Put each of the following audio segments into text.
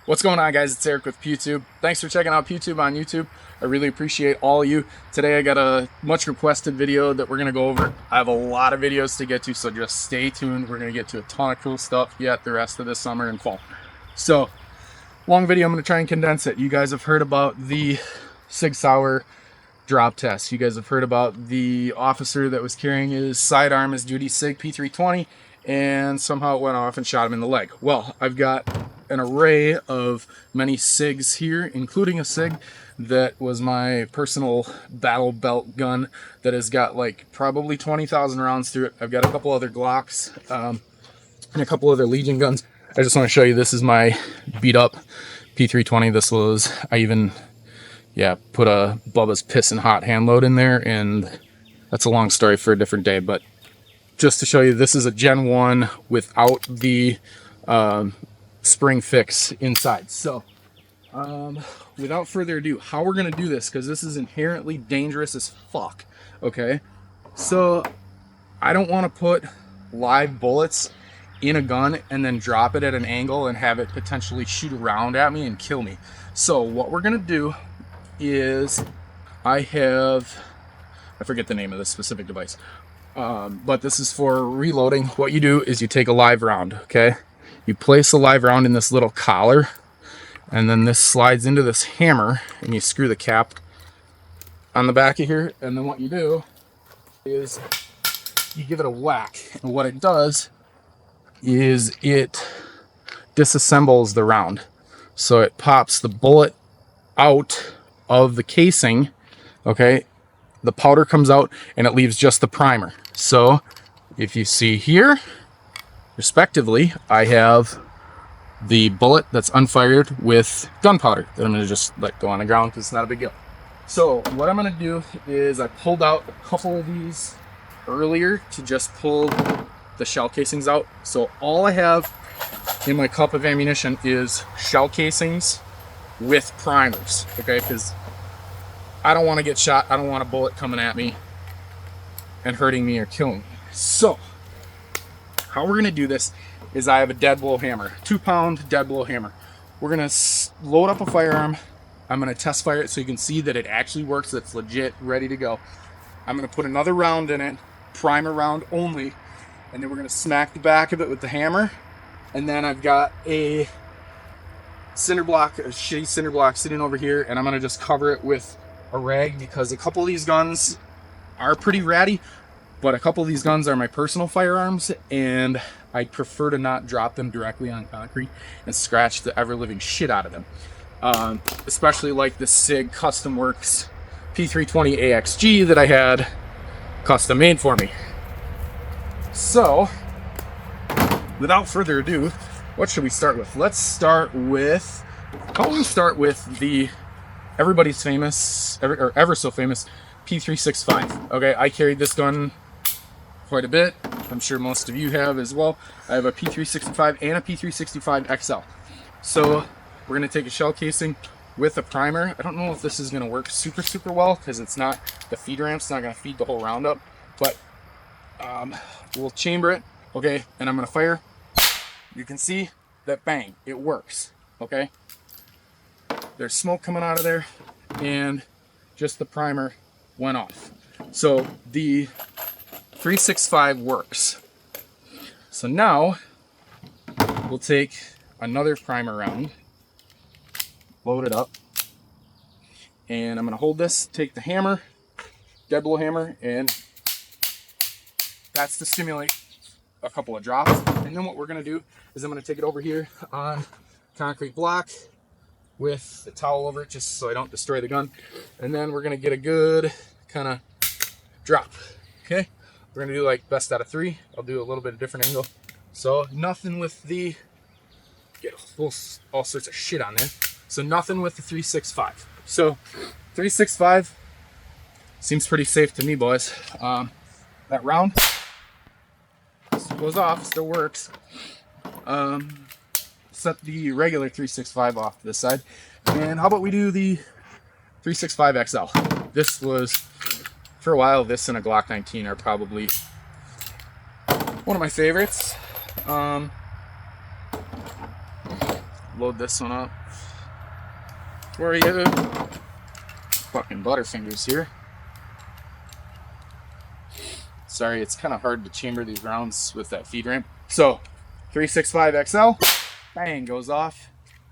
What's going on, guys? It's Eric with PewTube. Thanks for checking out PewTube on YouTube. I really appreciate all of you. Today I got a much requested video that we're going to go over. I have a lot of videos to get to, so just stay tuned. We're going to get to a ton of cool stuff yet the rest of this summer and fall. So, long video, I'm going to try and condense it. You guys have heard about the Sig Sauer drop test. You guys have heard about the officer that was carrying his sidearm, his duty Sig P320, and somehow it went off and shot him in the leg. Well, I've got an array of many SIGs here, including a SIG that was my personal battle belt gun that has got like probably 20,000 rounds through it. I've got a couple other Glocks and a couple other Legion guns. I just want to show you, this is my beat up P320. This was, I even put a Bubba's Pissin' Hot hand load in there, and that's a long story for a different day, but just to show you, this is a Gen 1 without the spring fix inside. So without further ado, how we're gonna do this, because this is inherently dangerous as fuck, okay? So I don't want to put live bullets in a gun and then drop it at an angle and have it potentially shoot around at me and kill me. So what we're gonna do is, I forget the name of this specific device, but this is for reloading. What you do is you take a live round, okay? You place a live round in this little collar, and then this slides into this hammer, and you screw the cap on the back of here, and then what you do is you give it a whack, and what it does is it disassembles the round. So it pops the bullet out of the casing, okay? The powder comes out, and it leaves just the primer. So if you see here, respectively, I have the bullet that's unfired with gunpowder that I'm going to just let go on the ground because it's not a big deal. So what I'm going to do is, I pulled out a couple of these earlier to just pull the shell casings out. So all I have in my cup of ammunition is shell casings with primers, okay? Because I don't want to get shot. I don't want a bullet coming at me and hurting me or killing me. So how we're going to do this is, I have a dead blow hammer, 2-pound dead blow hammer. We're going to load up a firearm. I'm going to test fire it so you can see that it actually works, it's legit, ready to go. I'm going to put another round in it, primer round only, and then we're going to smack the back of it with the hammer. And then I've got a cinder block, a shitty cinder block sitting over here, and I'm going to just cover it with a rag, because a couple of these guns are pretty ratty, but a couple of these guns are my personal firearms, and I prefer to not drop them directly on concrete and scratch the ever-living shit out of them. Especially like the Sig Custom Works P320 AXG that I had custom made for me. So, without further ado, what should we start with? Let's start with, how about we start with the everybody's famous, ever so famous P365. Okay, I carried this gun quite a bit. I'm sure most of you have as well. I have a P365 and a P365 XL. So we're gonna take a shell casing with a primer. I don't know if this is gonna work super well, because it's not, the feed ramp's not gonna feed the whole round up, but we'll chamber it, okay? And I'm gonna fire. You can see that, bang, it works, okay? There's smoke coming out of there, and just the primer went off. So the 365 works. So now we'll take another primer round, load it up, and I'm going to hold this, take the hammer, dead blow hammer, and that's to stimulate a couple of drops. And then what we're going to do is, I'm going to take it over here on concrete block with the towel over it, just so I don't destroy the gun. And then we're going to get a good kind of drop, okay? We're going to do like best out of 3. I'll do a little bit of different angle. So nothing with the, get all sorts of shit on there. So nothing with the 365. So 365 seems pretty safe to me, boys. That round still goes off, still works. Set the regular 365 off to the side. And how about we do the 365 XL? This was, for a while, this and a Glock 19 are probably one of my favorites. load this one up for you. Fucking Butterfingers here. Sorry, it's kind of hard to chamber these rounds with that feed ramp. So, 365 XL, bang, goes off.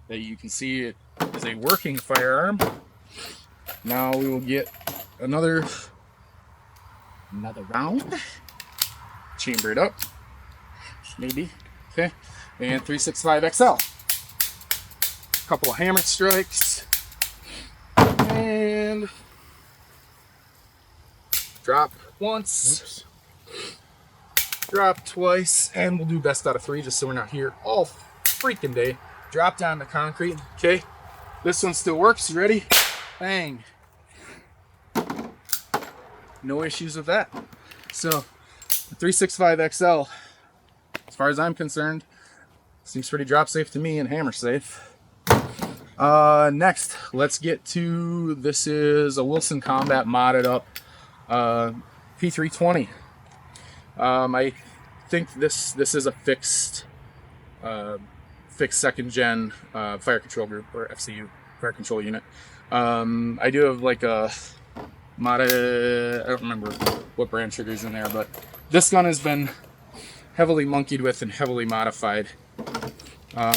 That you can see it is a working firearm. Now we will get another round. Chamber it up, maybe. Okay, and 365 XL. Couple of hammer strikes, and drop once. Oops. Drop twice, and we'll do best out of 3 just so we're not here all freaking day. Drop down to concrete. Okay, this one still works. You ready? Bang. No issues with that. So, the 365 XL, as far as I'm concerned, seems pretty drop safe to me and hammer safe. Next, let's get to, this is a Wilson Combat modded up P320. I think this is a fixed second gen fire control group, or FCU, fire control unit. I do have like a modded, I don't remember what brand trigger's in there, but this gun has been heavily monkeyed with and heavily modified. I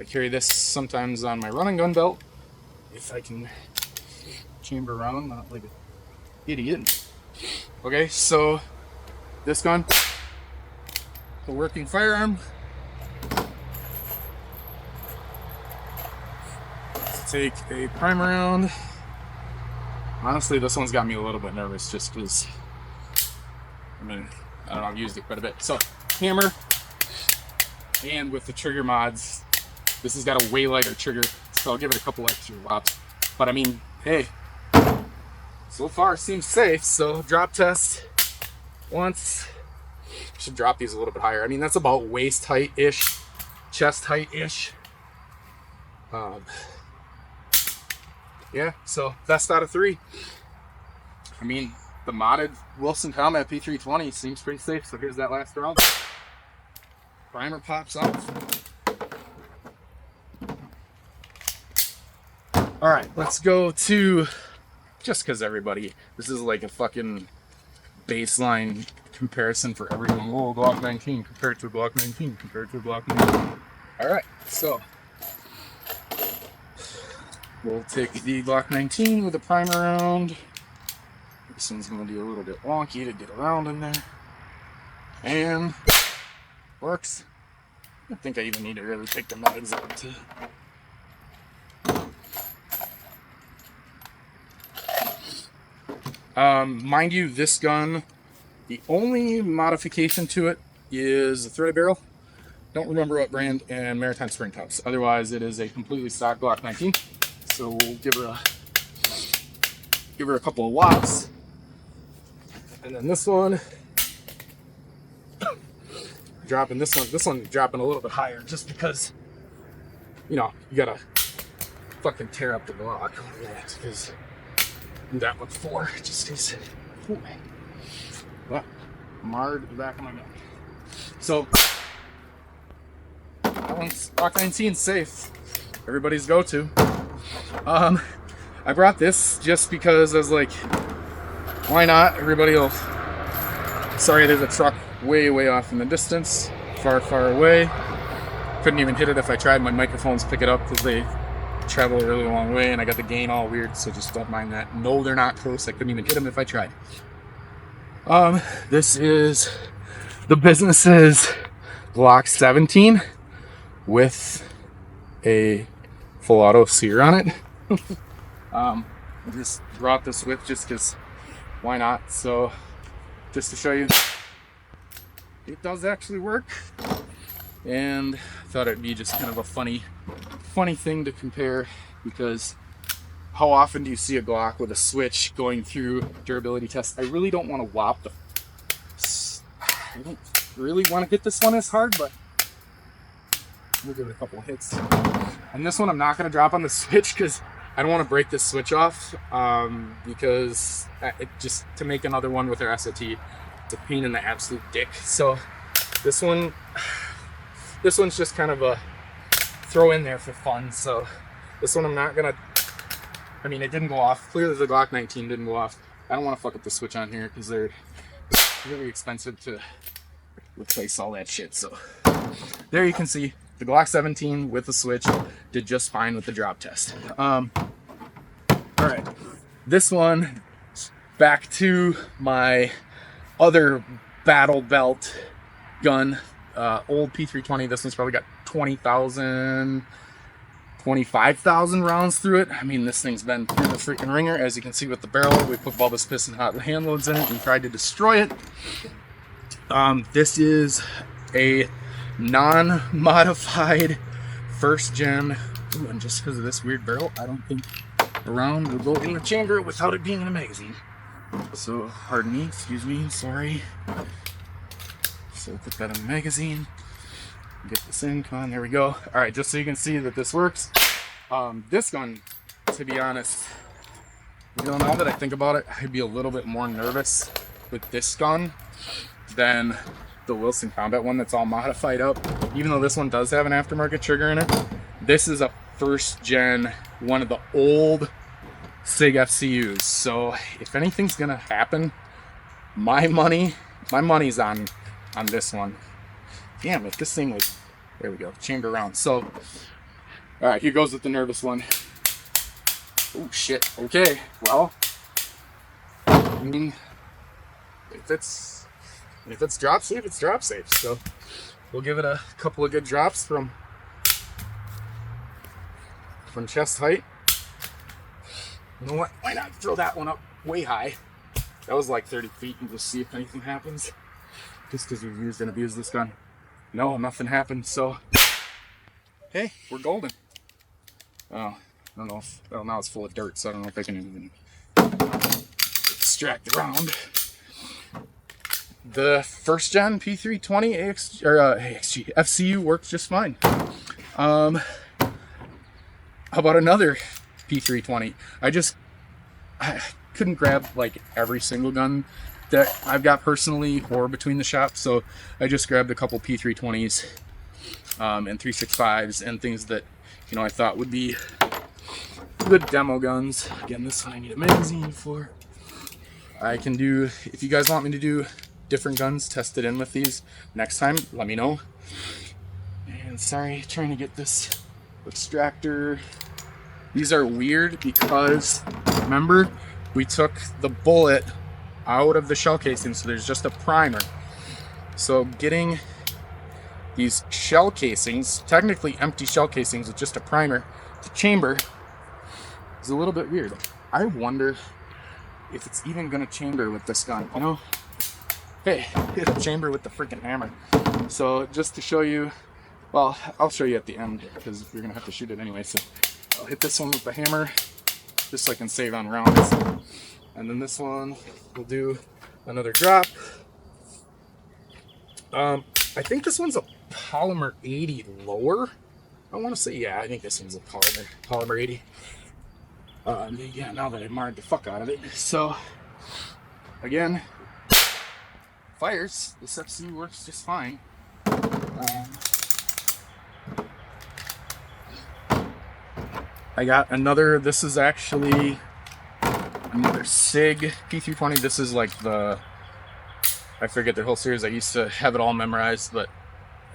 carry this sometimes on my running gun belt if I can chamber around, not like an idiot. Okay, so this gun, a working firearm. Let's take a primer round. Honestly, this one's got me a little bit nervous just because, I don't know, I've used it quite a bit. So, hammer, and with the trigger mods, this has got a way lighter trigger, so I'll give it a couple extra watts. But I mean, hey, so far seems safe. So drop test once. Should drop these a little bit higher. I mean, that's about waist height-ish, chest height-ish. Yeah, so best out of 3. I mean, the modded Wilson Combat P320 seems pretty safe. So here's that last round. Primer pops off. All right, let's go to, just because everybody, this is like a fucking baseline comparison for everyone. Oh, Glock 19 compared to a Glock 19 compared to a Glock 19. All right, so we'll take the Glock 19 with a primer round. This one's going to be a little bit wonky to get around in there. And works. I think I even need to really take the mags out too. Mind you, this gun, the only modification to it is a threaded barrel. Don't remember what brand, and Maritime spring tops. Otherwise, it is a completely stock Glock 19. So we'll give her a couple of watts. And then this one, dropping this one dropping a little bit higher, just because, you know, you gotta fucking tear up the Glock. Because that one's 4, just because. Well, marred the back of my gun. So that one's Glock 19 safe. Everybody's go-to. I brought this just because I was like, why not? Everybody will. Sorry, there's a truck way off in the distance, far away. Couldn't even hit it if I tried. My microphones pick it up because they travel a really long way, and I got the gain all weird, so just don't mind that. No, they're not close. I couldn't even hit them if I tried. This is the business's Glock 17 with a full auto sear on it. I just brought this with just because, why not? So just to show you, it does actually work, and I thought it'd be just kind of a funny thing to compare, because how often do you see a Glock with a switch going through durability tests? I really don't want to whop the, I don't really want to get this one as hard, but we'll give it a couple of hits. And this one I'm not going to drop on the switch because I don't want to break this switch off, because it just, to make another one with our SOT, it's a pain in the absolute dick. So this one's just kind of a throw in there for fun. So this one I'm not gonna, I mean, it didn't go off. Clearly the Glock 19 didn't go off. I don't want to fuck up the switch on here because they're really expensive to replace all that shit. So there you can see the Glock 17 with the switch did just fine with the drop test. All right, this one, back to my other battle belt gun, old P320. This one's probably got 20,000, 25,000 rounds through it. I mean, this thing's been through the freaking ringer. As you can see with the barrel, we put bulbous piston hot hand loads in it and tried to destroy it. This is a non-modified first gen. Ooh, and just because of this weird barrel, I don't think a round will go in the chamber without it being in a magazine. So, pardon me, excuse me, sorry. So put that in the magazine. Get this in, come on, there we go. Alright, just so you can see that this works. This gun, to be honest, you know, now that I think about it, I'd be a little bit more nervous with this gun than the Wilson Combat one that's all modified up. Even though this one does have an aftermarket trigger in it, this is a first gen, one of the old Sig FCUs. So if anything's gonna happen, my money's on this one. Damn, if this thing was, there we go, chamber round. So, all right, here goes with the nervous one. Oh shit. Okay, well, I mean, if it's drop safe, it's drop safe. So we'll give it a couple of good drops from chest height. You know what? Why not throw that one up way high? That was like 30 feet, and we'll see if anything happens. Just because we've used and abused this gun. No, nothing happened, so hey, we're golden. Oh, I don't know if, well, now it's full of dirt, so I don't know if I can even extract the round. The first gen P320 FCU works just fine. How about another P320? I couldn't grab like every single gun that I've got personally or between the shops, so I just grabbed a couple P320s and 365s and things that, you know, I thought would be good demo guns. Again, this one I need a magazine for. I can do, if you guys want me to do different guns tested in with these next time, let me know. And sorry, trying to get this extractor. These are weird because, remember, we took the bullet out of the shell casing, so there's just a primer. So getting these shell casings, technically empty shell casings with just a primer, the chamber is a little bit weird. I wonder if it's even gonna chamber with this gun, you know? Hey, it'll chamber with the freaking hammer. So just to show you, well, I'll show you at the end because we're gonna have to shoot it anyway. So I'll hit this one with the hammer just so I can save on rounds. And then this one, we'll do another drop. I think this one's a polymer 80 lower. I want to say, yeah, I think this one's a polymer 80. Yeah, now that I marred the fuck out of it. So, again, fires. This FC works just fine. I got another, this is actually another Sig P320. This is like the, I forget their whole series. I used to have it all memorized, but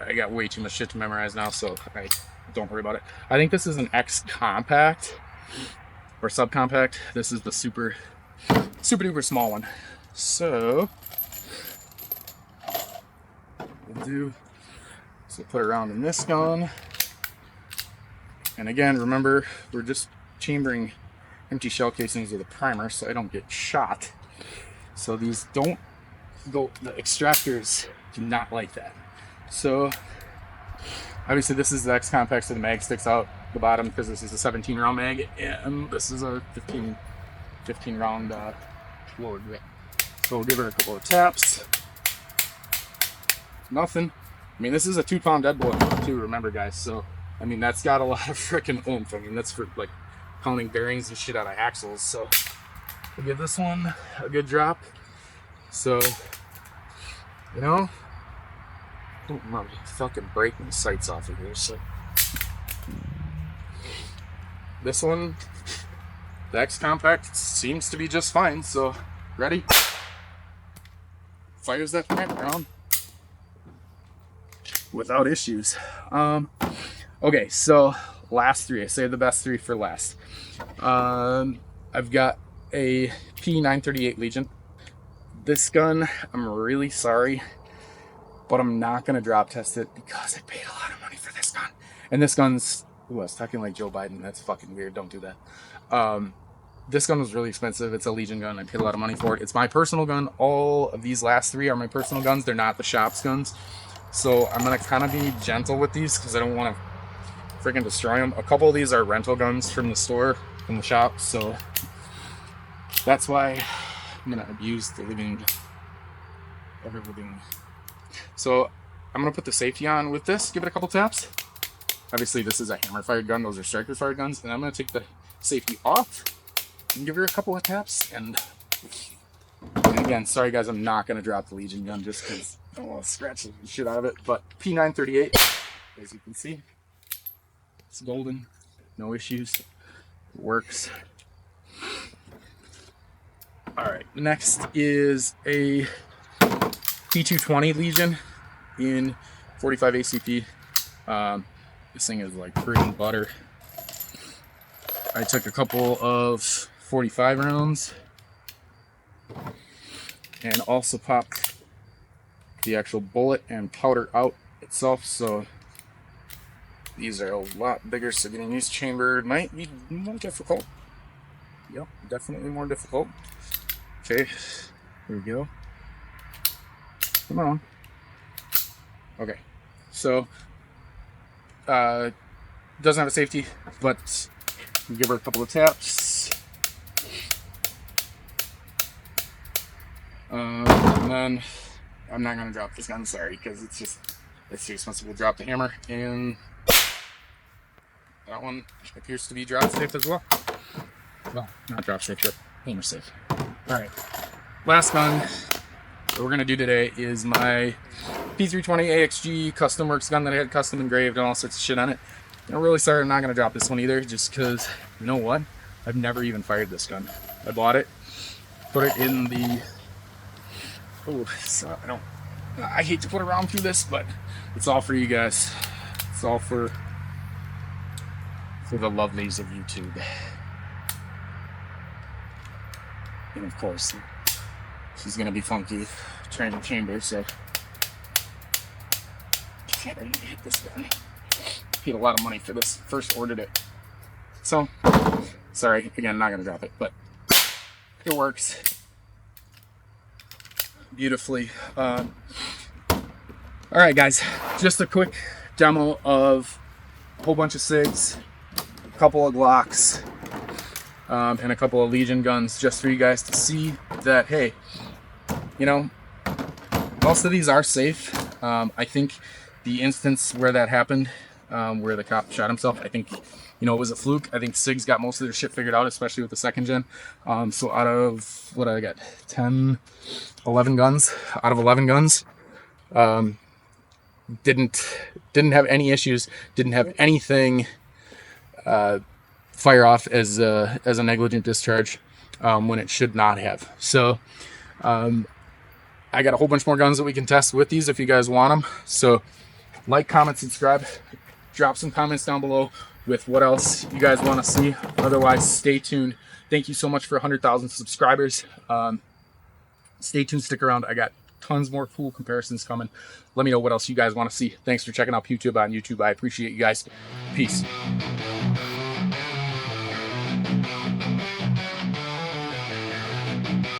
I got way too much shit to memorize now, so I don't worry about it. I think this is an X-Compact or subcompact. This is the super duper small one. So we'll put it around in this gun. And again, remember, we're just chambering empty shell casings with a primer so I don't get shot. So these don't go, the extractors do not like that. So obviously this is the X-Compact, so the mag sticks out the bottom because this is a 17 round mag and this is a 15 round load. So we'll give her a couple of taps. Nothing. I mean, this is a 2-pound dead bullet too, remember guys. So I mean, that's got a lot of freaking oomph. I mean, that's for like pounding bearings and shit out of axles. So we'll give this one a good drop. So, you know, don't mind fucking breaking the sights off of here. So this one, the X-Compact, seems to be just fine. So, ready? Fires that crank round without issues. Okay, so last three. I saved the best three for last. I've got a P938 Legion. This gun, I'm really sorry, but I'm not gonna drop test it because I paid a lot of money for this gun. And this gun's, ooh, I was talking like Joe Biden. That's fucking weird. Don't do that. This gun was really expensive. It's a Legion gun. I paid a lot of money for it. It's my personal gun. All of these last three are my personal guns. They're not the shop's guns. So I'm gonna kind of be gentle with these because I don't want to freaking destroy them. A couple of these are rental guns from the store, from the shop. So that's why I'm gonna abuse the living. So I'm gonna put the safety on with this. Give it a couple taps. Obviously, this is a hammer-fired gun. Those are striker-fired guns. And I'm going to take the safety off and give her a couple of taps. And again, sorry, guys, I'm not going to drop the Legion gun just because I don't want to scratch the shit out of it. But P938, as you can see, it's golden. No issues. It works. All right, next is a P320 Legion in 45 ACP. This thing is like bread and butter. I took a couple of 45 rounds and also popped the actual bullet and powder out itself. So these are a lot bigger, so getting these chambered might be more difficult. Yep, definitely more difficult. Okay, here we go. Come on. Okay, so doesn't have a safety, but we give her a couple of taps. And then I'm not gonna drop this gun, sorry, because it's too expensive to drop the hammer. And that one appears to be drop safe as well. Well, not drop safe, but hammer safe. Alright, last gun that we're gonna do today is my P320 AXG custom works gun that I had custom engraved and all sorts of shit on it. I'm really sorry I'm not going to drop this one either, just because, you know what? I've never even fired this gun. I bought it, put it in the... Oh, so I hate to put around through this, but it's all for you guys. It's all for the lovelies of YouTube. And of course, she's going to be funky, training chamber, so... I can't really hit this gun. Paid a lot of money for this. First ordered it. So, sorry, again, not gonna drop it, but it works beautifully. Alright guys, just a quick demo of a whole bunch of SIGs, a couple of Glocks, and a couple of Legion guns, just for you guys to see that, hey, you know, most of these are safe. I think the instance where that happened, where the cop shot himself, I think, you know, it was a fluke. I think SIG's got most of their shit figured out, especially with the second gen. So out of, what I got, 11 guns, out of 11 guns, didn't have any issues, didn't have anything fire off as a negligent discharge when it should not have. So I got a whole bunch more guns that we can test with these if you guys want them. So like, comment, subscribe, drop some comments down below with what else you guys want to see. Otherwise, stay tuned. Thank you so much for 100,000 subscribers. Stay tuned, stick around. I got tons more cool comparisons coming. Let me know what else you guys want to see. Thanks for checking out YouTube on YouTube. I appreciate you guys. Peace.